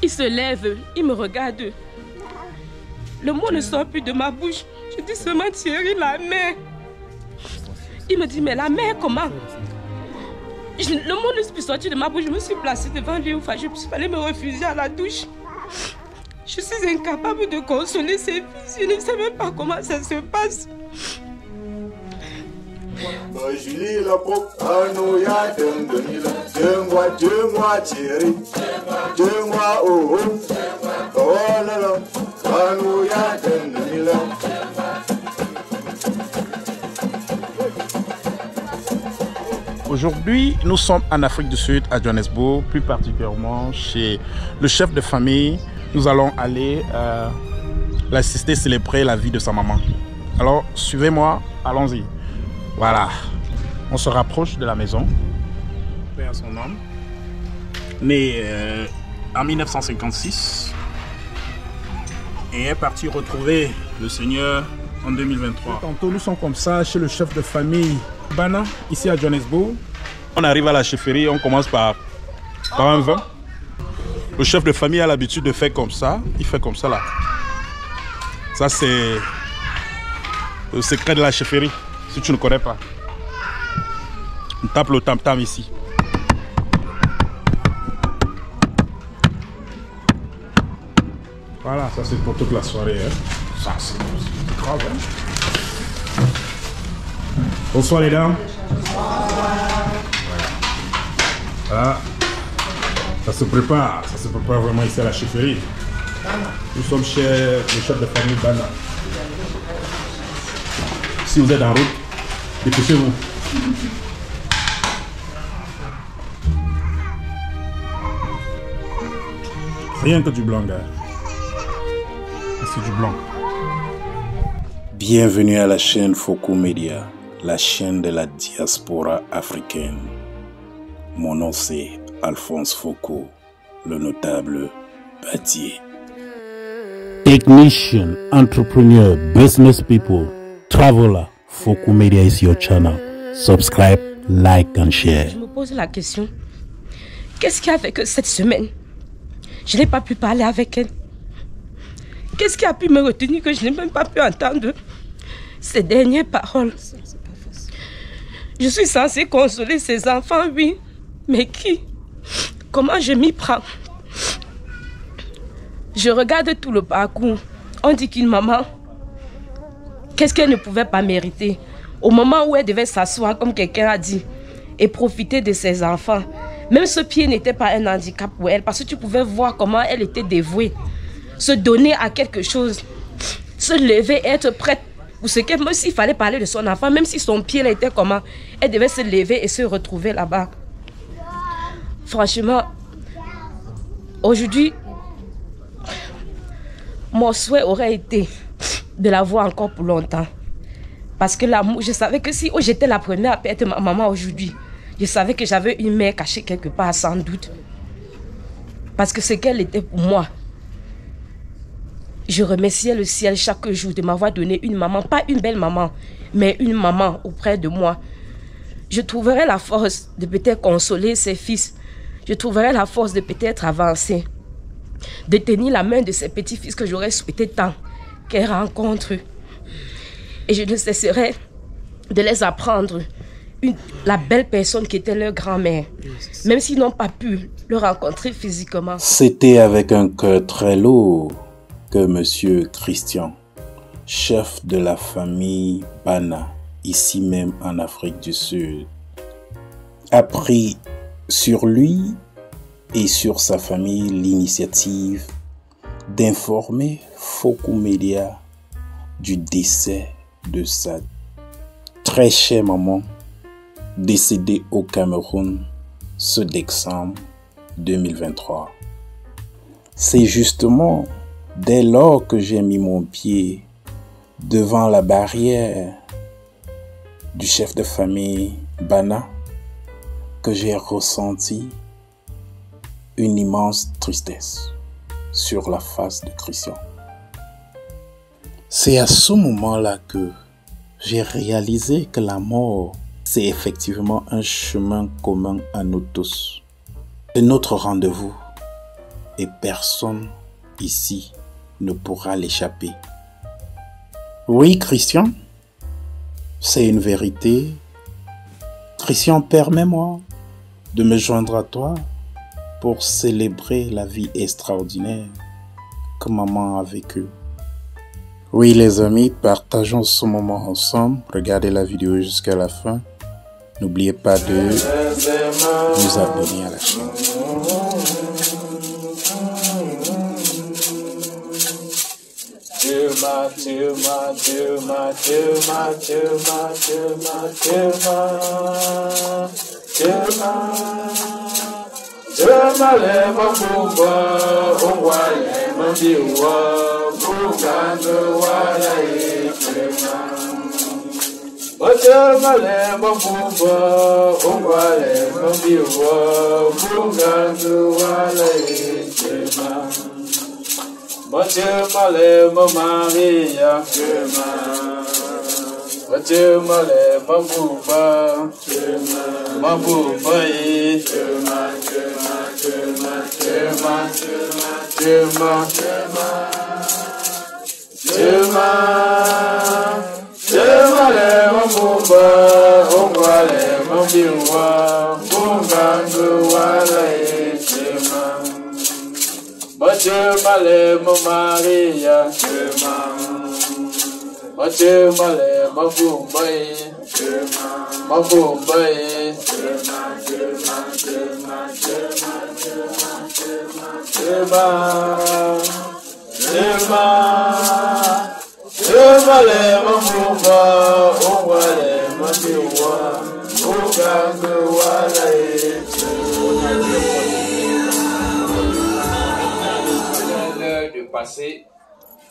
Il se lève, il me regarde. Le mot ne sort plus de ma bouche. Je dis seulement Thierry, la mère. Il me dit, mais la mère, comment? Le mot ne peut sortir de ma bouche. Je me suis placée devant lui. Enfin, je suis allée me refuser à la douche. Je suis incapable de consoler ses fils. Je ne sais même pas comment ça se passe. Julie la propre, Anoya deux-moi Thierry, deux-moi oh oh là là, Anoya Aujourd'hui, nous sommes en Afrique du Sud, à Johannesburg, plus particulièrement chez le chef de famille. Nous allons aller l'assister célébrer la vie de sa maman. Alors, suivez-moi, allons-y. Voilà, on se rapproche de la maison. Père son nom. Né en 1956 et est parti retrouver le Seigneur en 2023. Tantôt, nous sommes comme ça chez le chef de famille Bana, ici à Johannesburg. On arrive à la chefferie, on commence par un vin. Le chef de famille a l'habitude de faire comme ça. Il fait comme ça là. Ça, c'est le secret de la chefferie. Si tu ne connais pas, on tape le tam-tam ici. Voilà, ça c'est pour toute la soirée. Hein. Ça c'est grave. Hein. Bonsoir les dames. Voilà. Ça se prépare vraiment ici à la chefferie. Nous sommes chez le chef de famille Bana. Si vous êtes en route, dépêchez-vous. Rien que du blanc, gars. C'est du blanc. Bienvenue à la chaîne Foko Media, la chaîne de la diaspora africaine. Mon nom c'est Alphonse Foko, le notable bâtier. Technician, entrepreneur, business people, traveler, Foko Media is your channel. Subscribe, like and share. Je me pose la question, qu'est-ce qui a fait que cette semaine, je n'ai pas pu parler avec elle? Qu'est-ce qui a pu me retenir que je n'ai même pas pu entendre ces dernières paroles? Je suis censée consoler ses enfants, oui, mais qui? Comment je m'y prends? Je regarde tout le parcours. On dit qu'une maman, qu'est-ce qu'elle ne pouvait pas mériter? Au moment où elle devait s'asseoir, comme quelqu'un a dit, et profiter de ses enfants. Même ce pied n'était pas un handicap pour elle, parce que tu pouvais voir comment elle était dévouée. Se donner à quelque chose, se lever, être prête pour ce qu'elle, même s'il fallait parler de son enfant, même si son pied était comment, elle devait se lever et se retrouver là-bas. Franchement, aujourd'hui, mon souhait aurait été de la voir encore pour longtemps. Parce que l'amour, je savais que si j'étais la première à perdre ma maman aujourd'hui, je savais que j'avais une mère cachée quelque part, sans doute. Parce que ce qu'elle était pour moi, je remerciais le ciel chaque jour de m'avoir donné une maman, pas une belle maman, mais une maman auprès de moi. Je trouverais la force de peut-être consoler ses fils. Je trouverais la force de peut-être avancer. De tenir la main de ses petits-fils que j'aurais souhaité tant qu'elle rencontre. Et je ne cesserai de les apprendre la belle personne qui était leur grand-mère. Même s'ils n'ont pas pu le rencontrer physiquement. C'était avec un cœur très lourd que Monsieur Christian, chef de la famille Bana, ici même en Afrique du Sud, a pris sur lui et sur sa famille l'initiative d'informer Foko Media du décès de sa très chère maman décédée au Cameroun ce décembre 2023. C'est justement dès lors que j'ai mis mon pied devant la barrière du chef de famille Bana que j'ai ressenti une immense tristesse sur la face de Christian. C'est à ce moment-là que j'ai réalisé que la mort, c'est effectivement un chemin commun à nous tous. Et notre rendez-vous et personne ici ne pourra l'échapper. Oui, Christian, c'est une vérité. Christian, permets-moi de me joindre à toi pour célébrer la vie extraordinaire que maman a vécue. Oui, les amis, partageons ce moment ensemble. Regardez la vidéo jusqu'à la fin. N'oubliez pas de vous abonner à la chaîne. De passer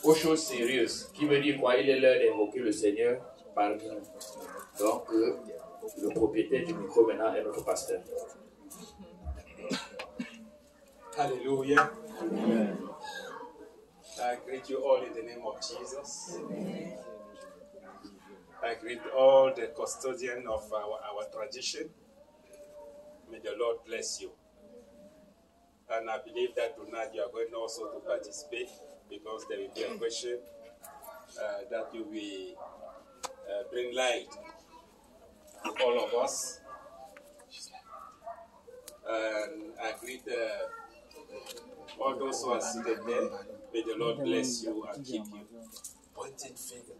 aux choses sérieuses, qui veut dire quoi? Il est l'heure d'invoquer le Seigneur parmi nous. Donc, le propriétaire du micro maintenant est notre pasteur. Hallelujah. I greet you all in the name of Jesus. I greet all the custodians of our tradition. May the Lord bless you. And I believe that tonight you are going also to participate because there will be a question that you will bring light to all of us. And I greet all those who are seated there. May the Lord bless you and keep you. Pointing finger.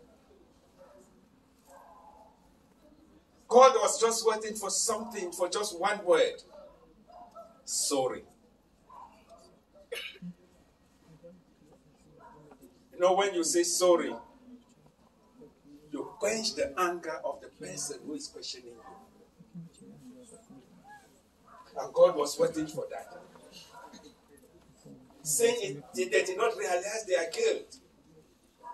God was just waiting for something, for just one word. Sorry. You know, when you say sorry, you quench the anger of the person who is questioning you. And God was waiting for that. Saying they did not realize their guilt.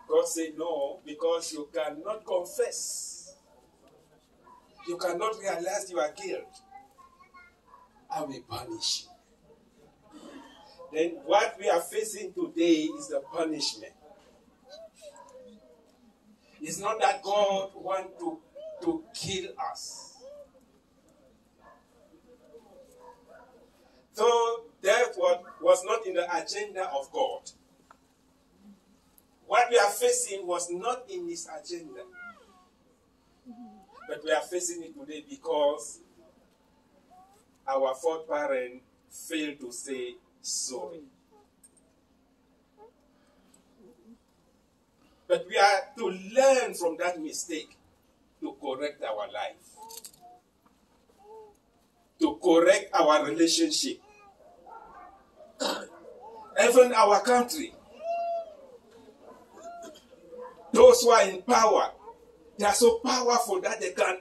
God said no, because you cannot confess. You cannot realize your guilt. I will punish you. Then what we are facing today is the punishment. It's not that God wants to kill us. So death was not in the agenda of God. What we are facing was not in His agenda. But we are facing it today because our fourth parent failed to say sorry. But we are to learn from that mistake to correct our life, to correct our relationship, even our country. Those who are in power, they are so powerful that they can't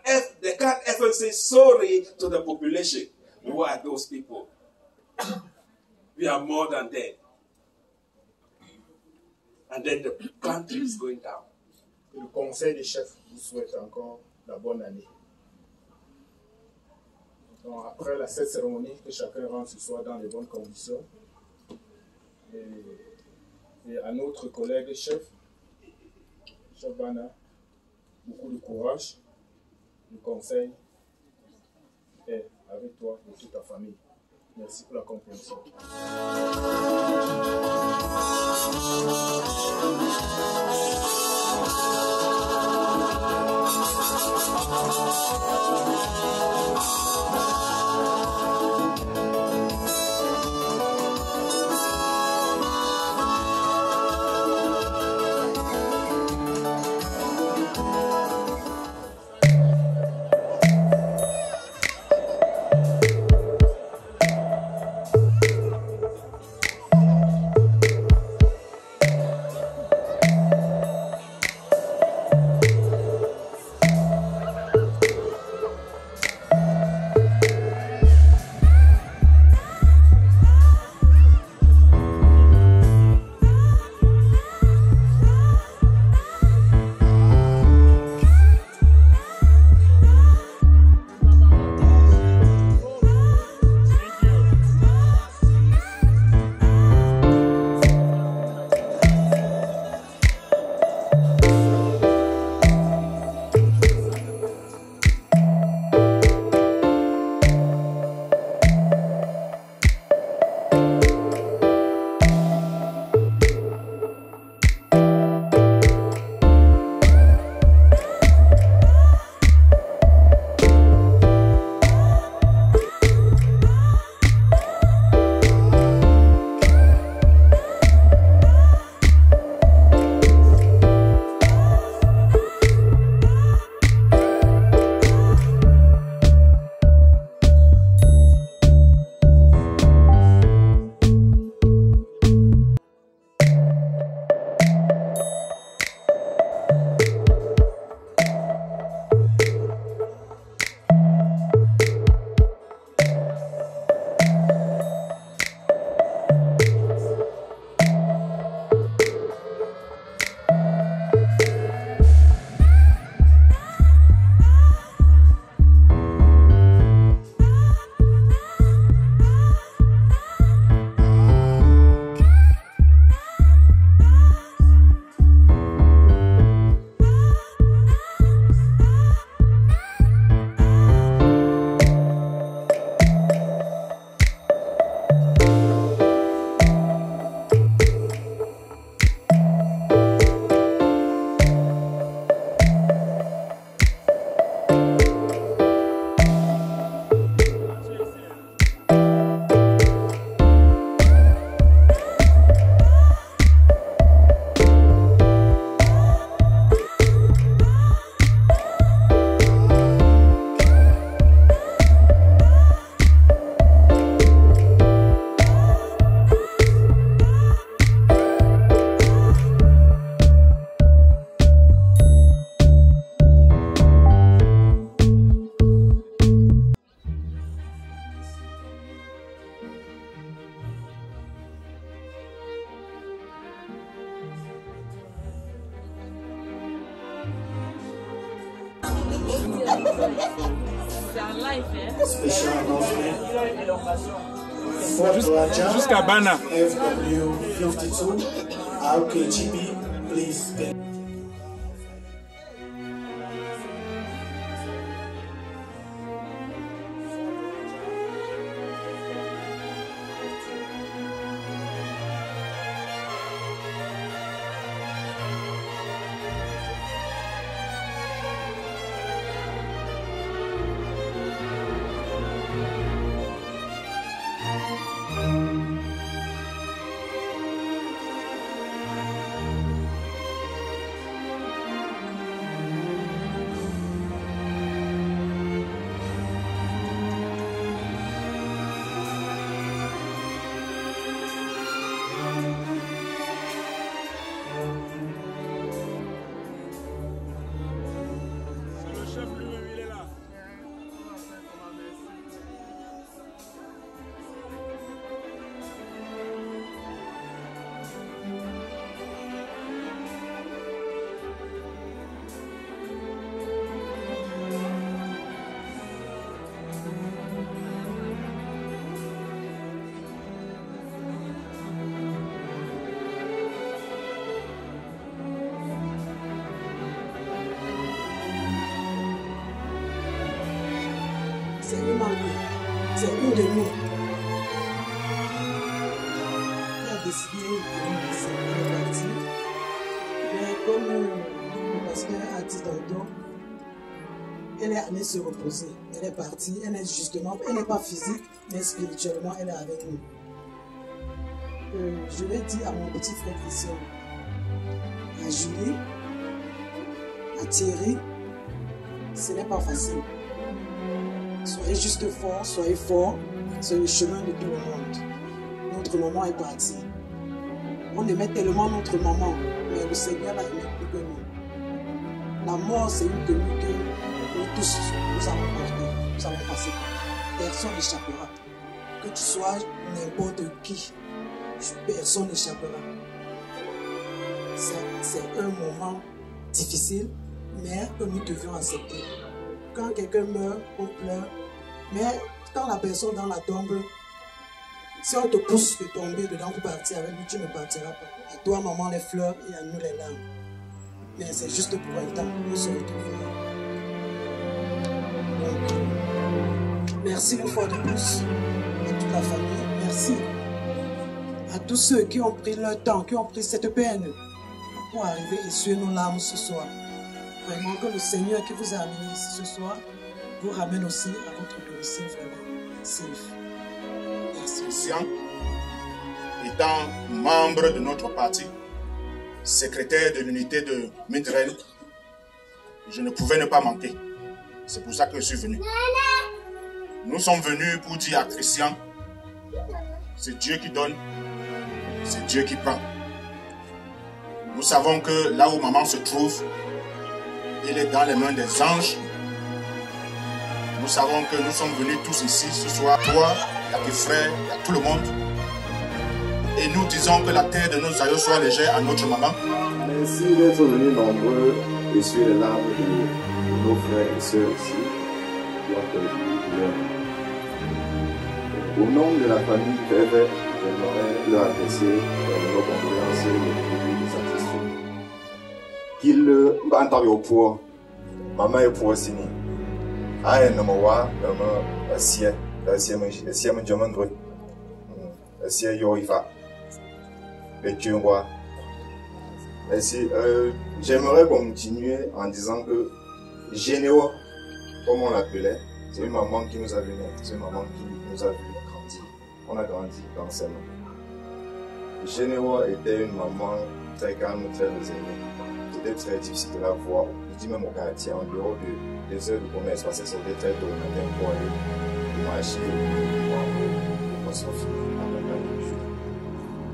ever say sorry to the population. Who are those people? We are more than them. And then the country is going down. Le conseil des chefs vous souhaite encore la bonne année. Donc après cette cérémonie, que chacun rentre ce soir dans les bonnes conditions. Et à notre collègue chef Bana, beaucoup de courage. Le conseil est avec toi et toute ta famille. Merci pour la compréhension. Special announcement. Fort Raja, Jusqu'à Bana. FW52, RKGB, please get. C'est une de nous. Il a décidé de s'en partir. Mais comme le pasteur a dit tantôt, elle est allée se reposer. Elle est partie. Elle n'est pas physique, mais spirituellement, elle est avec nous. Je vais dire à mon petit frère Christian, à Julie, à Thierry, ce n'est pas facile. Soyez juste forts, soyez forts, c'est le chemin de tout le monde. Notre maman est partie. On aimait tellement notre maman, mais le Seigneur l'a aimé plus que nous. La mort, c'est une tenue que nous tous, nous allons porter, nous allons passer par. Personne n'échappera. Que tu sois n'importe qui, personne n'échappera. C'est un moment difficile, mais que nous devions accepter. Quand quelqu'un meurt, on pleure. Mais quand la personne dans la tombe, si on te pousse de tomber dedans pour partir avec lui, tu ne partiras pas. À toi, maman, les fleurs et à nous, les larmes. Mais c'est juste pour un temps, on se retrouvera. Donc, merci une fois de plus à toute la famille. Merci à tous ceux qui ont pris leur temps, qui ont pris cette peine pour arriver et essuyer nos larmes ce soir. Vraiment que le Seigneur qui vous a amené ici ce soir vous ramène aussi à votre domicile vraiment safe. Merci. Christian, étant membre de notre parti, secrétaire de l'unité de Midrel, je ne pouvais ne pas manquer. C'est pour ça que je suis venu. Nous sommes venus pour dire à Christian, c'est Dieu qui donne, c'est Dieu qui prend. Nous savons que là où maman se trouve, il est dans les mains des anges. Nous savons que nous sommes venus tous ici ce soir. Toi, il y a tes frères, il y a tout le monde. Et nous disons que la terre de nos aïeux soit légère à notre maman. Merci d'être venus nombreux et sur les larmes de nos frères et sœurs ici. Au nom de la famille Père, j'aimerais leur adresser nos condoléances et nos satisfactions. Qu'il entende au poids, maman est pour signer. Ah, et Namawa, Sia, Manjamandre, Sia Yorifa, et tu vois. J'aimerais continuer en disant que Généo, comme on l'appelait, c'est une maman qui nous a vu naître, c'est une maman qui nous a vu grandir. On a grandi dans ses mains. Généo était une maman très calme, très réservée. C'était très difficile de la voir, je dis même au quartier, en dehors des heures de commerce, parce qu'elle sortait très tôt le matin pour aller marcher, pour se refaire à la main.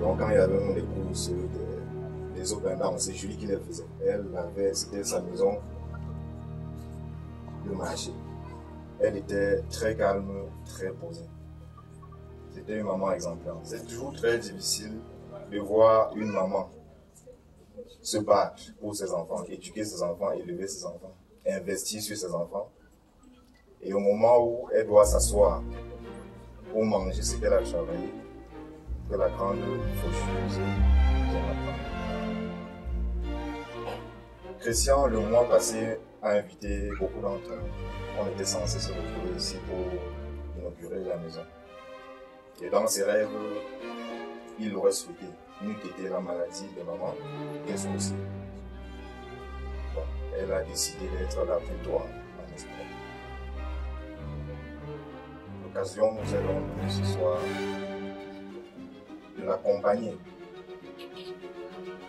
Donc quand il y avait des courses, des open down, c'est Julie qui les faisait. C'était sa maison de marché. Elle était très calme, très posée. C'était une maman exemplaire. C'est toujours très difficile de voir une maman se battre pour ses enfants, éduquer ses enfants, élever ses enfants, investir sur ses enfants. Et au moment où elle doit s'asseoir pour manger ce qu'elle a travaillé, que la grande faucheuse vient l'attendre. Christian, le mois passé, a invité beaucoup d'entre nous. On était censés se retrouver ici pour inaugurer la maison. Et dans ses rêves, il aurait souhaité, n'eût été la maladie de maman, qu'elle soit aussi. Bon, elle a décidé d'être la plus droite en esprit. L'occasion nous est donnée ce soir de l'accompagner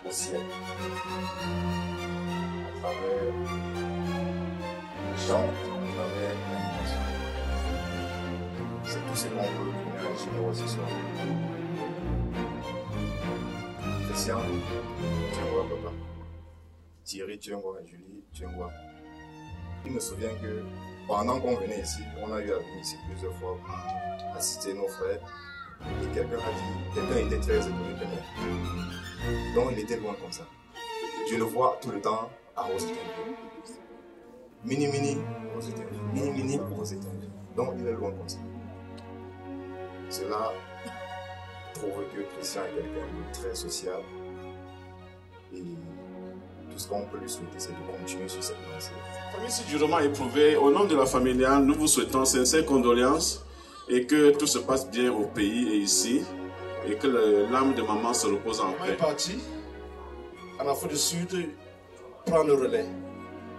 au ciel à travers les chants, à travers l'animation. C'est tout ce qu'on veut venir à Généro ce soir. Christian, tu vois papa. Thierry, tu vois Julie, tu vois. Je me souviens que pendant qu'on venait ici, on a eu à venir ici plusieurs fois pour assister nos frères. Et quelqu'un a dit, quelqu'un était très étonné de moi. Donc il était loin comme ça. Tu le vois tout le temps à Rosetenville. Mini, Rosetenville. Mini, Rosetenville. Donc il est loin comme ça. Cela prouve que Christian est quelqu'un de très social. Et tout ce qu'on peut lui souhaiter, c'est de continuer sur cette lancée. Famille si durement éprouvée, au nom de la familiale, nous vous souhaitons sincères condoléances et que tout se passe bien au pays et ici et que l'âme de maman se repose en paix. On est parti en Afrique du Sud prendre le relais.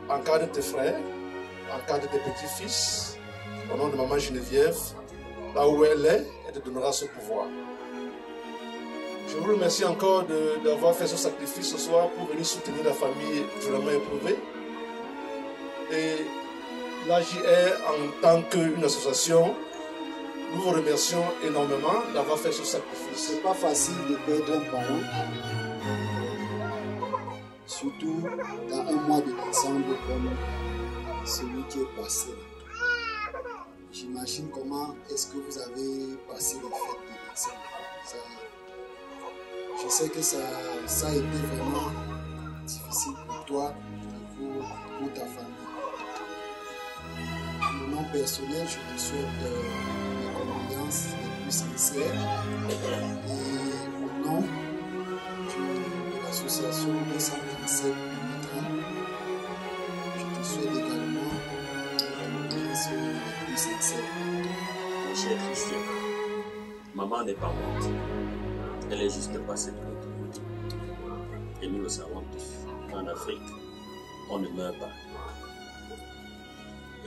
En cas de tes frères, en cas de tes petits-fils, au nom de maman Geneviève, là où elle est, elle te donnera ce pouvoir. Je vous remercie encore d'avoir fait ce sacrifice ce soir pour venir soutenir la famille vraiment éprouvée. Et l'AJR, en tant qu'une association, nous vous remercions énormément d'avoir fait ce sacrifice. C'est pas facile de perdre un parent, surtout dans un mois de décembre comme celui qui est passé. J'imagine comment est-ce que vous avez passé les fêtes de décembre. Je sais que ça a été vraiment difficile pour toi et pour ta famille. Au nom personnel, je te souhaite les condoléances les plus sincères. Et au nom de l'association 227 Métran, je te souhaite également les condoléances les plus sincères. Mon cher Christian, maman n'est pas morte. Elle est juste passée de l'autre côté. Et nous le savons tous. En Afrique, on ne meurt pas.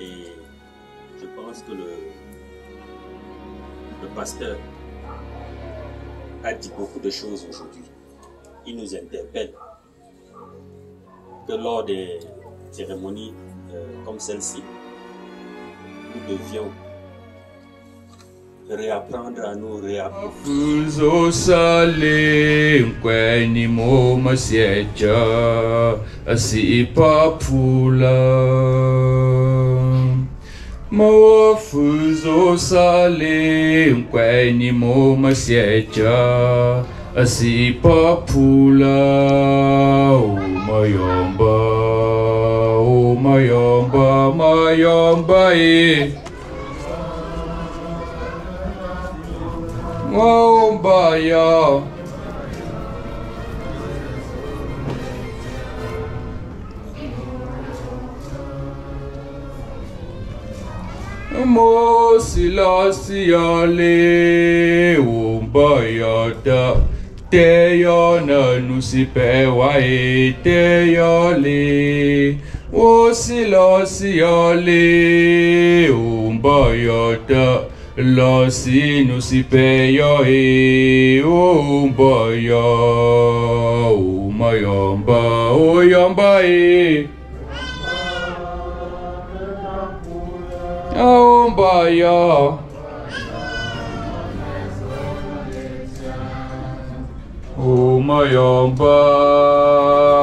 Et je pense que le pasteur a dit beaucoup de choses aujourd'hui. Il nous interpelle que lors des cérémonies comme celle-ci, nous devions réapprendre à nous réapprendre. Fuzo sale kweni mo masiecha asi papula mo fuzo sale kweni mo masiecha asi papula o mayomba Oh, Baya. Mo silasiale umbayada teyona nusipewa teyale o silasiale umbayada la si no si peyo umbaya umayamba oyamba umbaya umayamba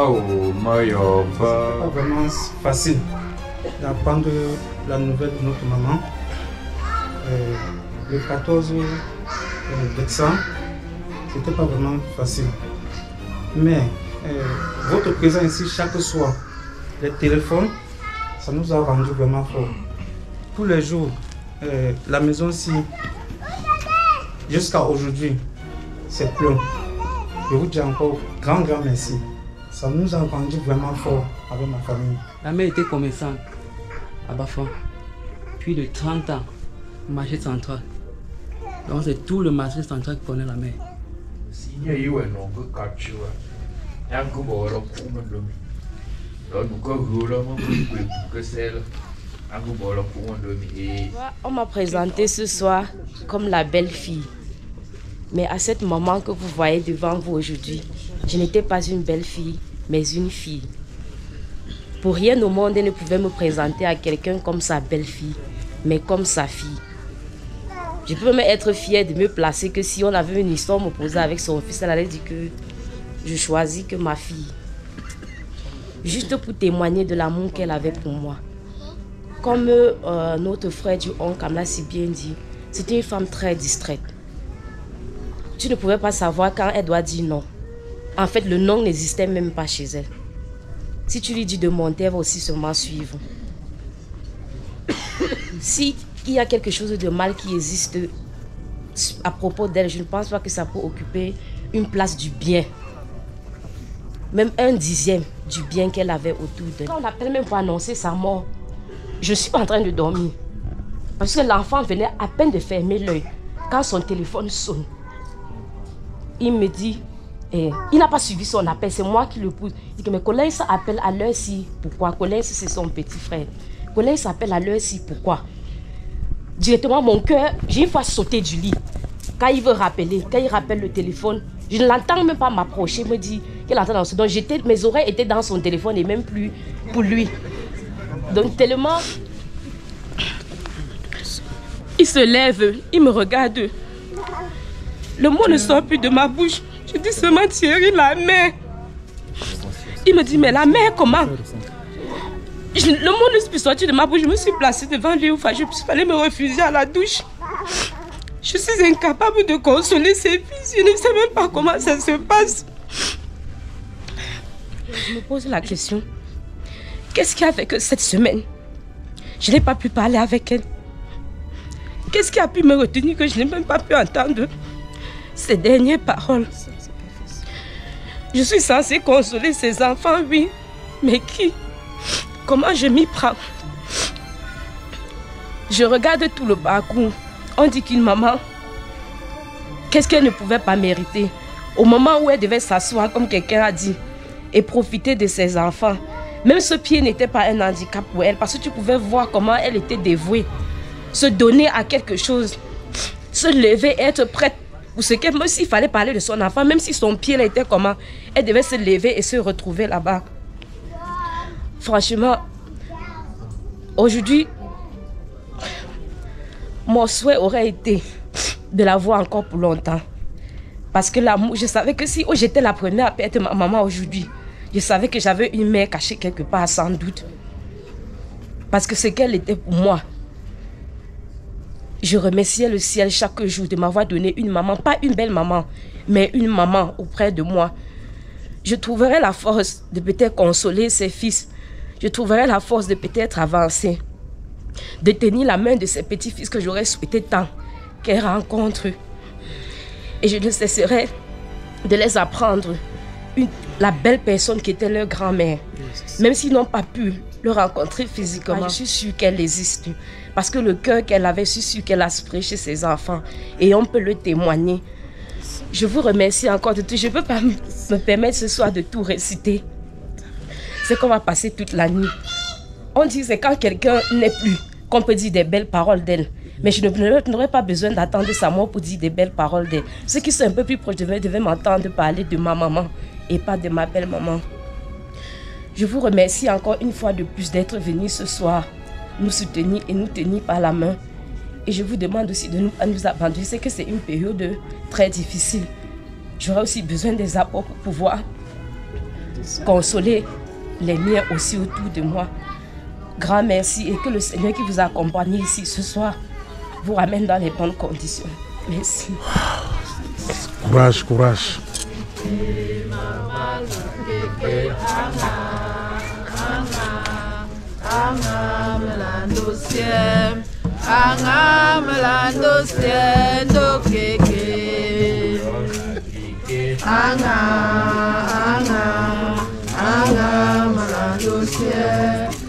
umayamba. C'est pas vraiment facile d'apprendre la nouvelle de notre maman. Le 14 décembre, c'était pas vraiment facile. Mais votre présence ici chaque soir, les téléphones, ça nous a rendu vraiment fort. tous les jours, la maison-ci, jusqu'à aujourd'hui, c'est plein. Je vous dis encore grand merci. Ça nous a rendu vraiment fort avec ma famille. La mère était commerçante à Bafan. Puis de 30 ans, marché central. Donc c'est tout le marché central qui connaît la mère. On m'a présenté ce soir comme la belle-fille. Mais à cette maman que vous voyez devant vous aujourd'hui, je n'étais pas une belle-fille, mais une fille. Pour rien au monde, elle ne pouvait me présenter à quelqu'un comme sa belle-fille, mais comme sa fille. Je peux même être fière de me placer que si on avait une histoire m'opposer avec son fils, elle allait dire que je choisis que ma fille. Juste pour témoigner de l'amour qu'elle avait pour moi. Comme notre frère du oncle l'a si bien dit, c'était une femme très distraite. Tu ne pouvais pas savoir quand elle doit dire non. En fait, le non n'existait même pas chez elle. Si tu lui dis de monter, elle va aussi seulement suivre. Si il y a quelque chose de mal qui existe à propos d'elle, je ne pense pas que ça peut occuper une place du bien. Même 1/10 du bien qu'elle avait autour d'elle. Quand on appelle même pour annoncer sa mort, je suis pas en train de dormir. Parce que l'enfant venait à peine de fermer l'œil quand son téléphone sonne. Il me dit, il n'a pas suivi son appel, c'est moi qui le pousse. Il dit que mes collègues s'appellent à l'heure-ci, pourquoi? Collègue, c'est son petit frère. Collègue s'appelle à l'heure-ci, pourquoi? Directement, mon cœur, j'ai une fois sauté du lit. Quand il veut rappeler, quand il rappelle le téléphone, je ne l'entends même pas m'approcher, me dit qu'il entend dans ce... Donc mes oreilles étaient dans son téléphone et même plus pour lui. Donc tellement... Il se lève, il me regarde. Le mot ne sort plus de ma bouche. Je dis seulement Thierry, la mère. Il me dit, mais la mère, comment? Le mot ne peut sortir de ma bouche. Je me suis placée devant lui. Enfin, je fallait me refuser à la douche. Je suis incapable de consoler ses fils. Je ne sais même pas comment ça se passe. Je me pose la question. Qu'est-ce qui a fait que cette semaine, je n'ai pas pu parler avec elle? Qu'est-ce qui a pu me retenir que je n'ai même pas pu entendre ces dernières paroles? Je suis censée consoler ses enfants, oui. Mais qui? Comment je m'y prends? Je regarde tout le parcours. On dit qu'une maman, qu'est-ce qu'elle ne pouvait pas mériter? Au moment où elle devait s'asseoir, comme quelqu'un a dit, et profiter de ses enfants. Même ce pied n'était pas un handicap pour elle, parce que tu pouvais voir comment elle était dévouée. Se donner à quelque chose, se lever, être prête pour ce qu'elle, même s'il fallait parler de son enfant, même si son pied là était comment, elle devait se lever et se retrouver là-bas. Franchement, aujourd'hui, mon souhait aurait été de la voir encore pour longtemps. Parce que l'amour, je savais que si j'étais la première à perdre ma maman aujourd'hui, je savais que j'avais une mère cachée quelque part, sans doute. Parce que ce qu'elle était pour moi. Je remerciais le ciel chaque jour de m'avoir donné une maman, pas une belle maman, mais une maman auprès de moi. Je trouverais la force de peut-être consoler ses fils. Je trouverais la force de peut-être avancer. De tenir la main de ses petits-fils que j'aurais souhaité tant qu'elle rencontre. Et je ne cesserai de les apprendre la belle personne qui était leur grand-mère. Même s'ils n'ont pas pu le rencontrer physiquement, je suis sûre qu'elle existe. Parce que le cœur qu'elle avait, je suis sûre qu'elle a aspiré chez ses enfants. Et on peut le témoigner. Je vous remercie encore de tout. Je ne peux pas me permettre ce soir de tout réciter. C'est qu'on va passer toute la nuit. On dit que c'est quand quelqu'un n'est plus qu'on peut dire des belles paroles d'elle. Mais je n'aurais pas besoin d'attendre sa mort pour dire des belles paroles d'elle. Ceux qui sont un peu plus proches devaient m'entendre parler de ma maman et pas de ma belle-maman. Je vous remercie encore une fois de plus d'être venus ce soir, nous soutenir et nous tenir par la main. Et je vous demande aussi de nous abandonner. Je sais que c'est une période très difficile. J'aurai aussi besoin des apports pour pouvoir consoler les miens aussi autour de moi. Grand merci et que le Seigneur qui vous a accompagné ici ce soir vous ramène dans les bonnes conditions. Merci. Courage, courage. Anga, melando siempre. anga malando siendo keke anga malando siendo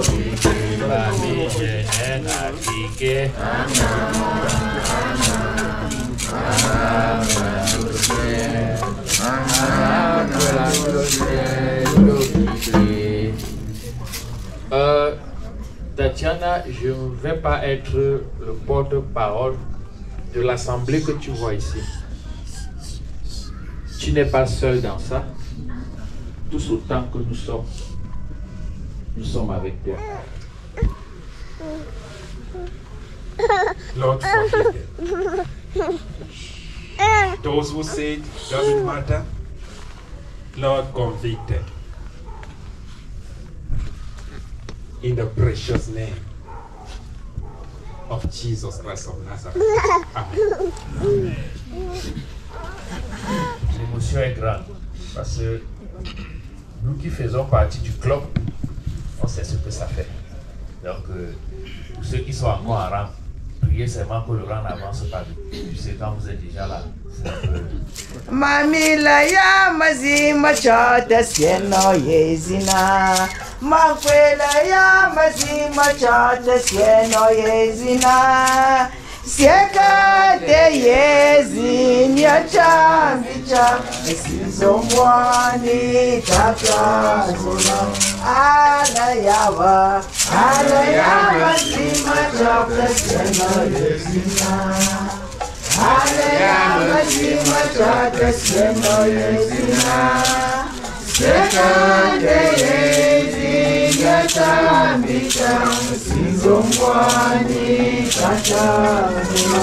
keke mami jena keke Tatiana, je ne vais pas être le porte-parole de l'assemblée que tu vois ici. Tu n'es pas seul dans ça. Tous autant que nous sommes avec toi. Lord, forgive them. Those who say it doesn't matter, Lord, convict them. In the precious name of Jesus Christ of Nazareth. Amen. L'émotion est grande parce que nous qui faisons partie du club, on sait ce que ça fait. Donc, pour ceux qui sont encore en rang, priez seulement que le rang n'avance pas vite. Tu sais, quand vous êtes déjà là, c'est un peu... Mamila ya mazima chata sieno yezina Makwela ya mazima chata sieno yezina Sieka te yezinya chambicha Sizomwani takazuna Ala yawa mazima chata sieno yezina Aleyama sima chata siendo yezina Sekande yezi yachambita Sizomwani kachambita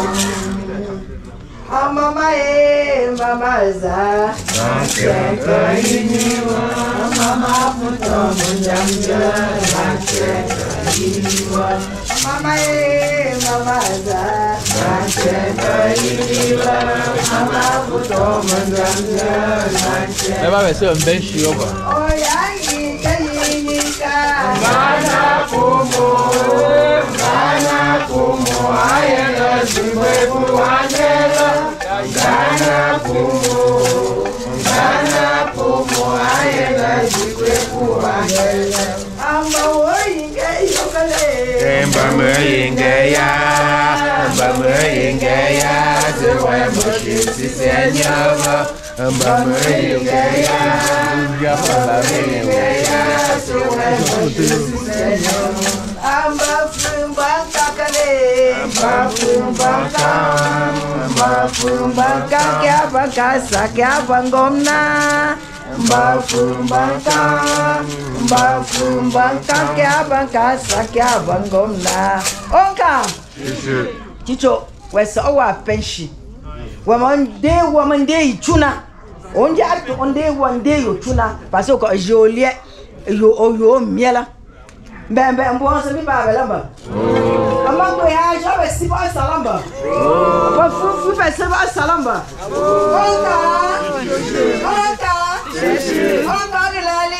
Mama mamaza Nacheka iniwa Mama putomu njamja Nacheka iniwa Mama mamaza Nacheka iniwa Mama putomu njamja Nacheka Vai ser um bem chiova. Oyayika yinika Mana kumu Ayela zimwe kuwanela Gana kumu ayela zikwe kuwanela Amba woyinge yokale Emba mweyinge ya Zewe moshisi senyama Emba mweyinge ya Zewe moshisi senyama Amba fumba kakale Mbafumbaka kyabakasa kyabangomna Mbafumbaka kyabakasa kyabangomna Onka Chicho wesa owa penshi Wamande ichuna Onje atu onde yochuna Parce que jolie yo miela Mbembe mbonse mi ba belamba Amango ya jabe si ba salamba Ba fu ba se ba salamba Onka gilali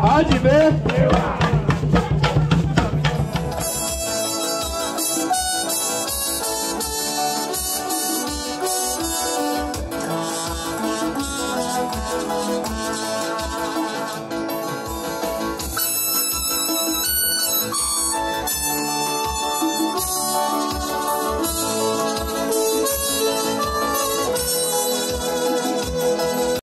Haji be,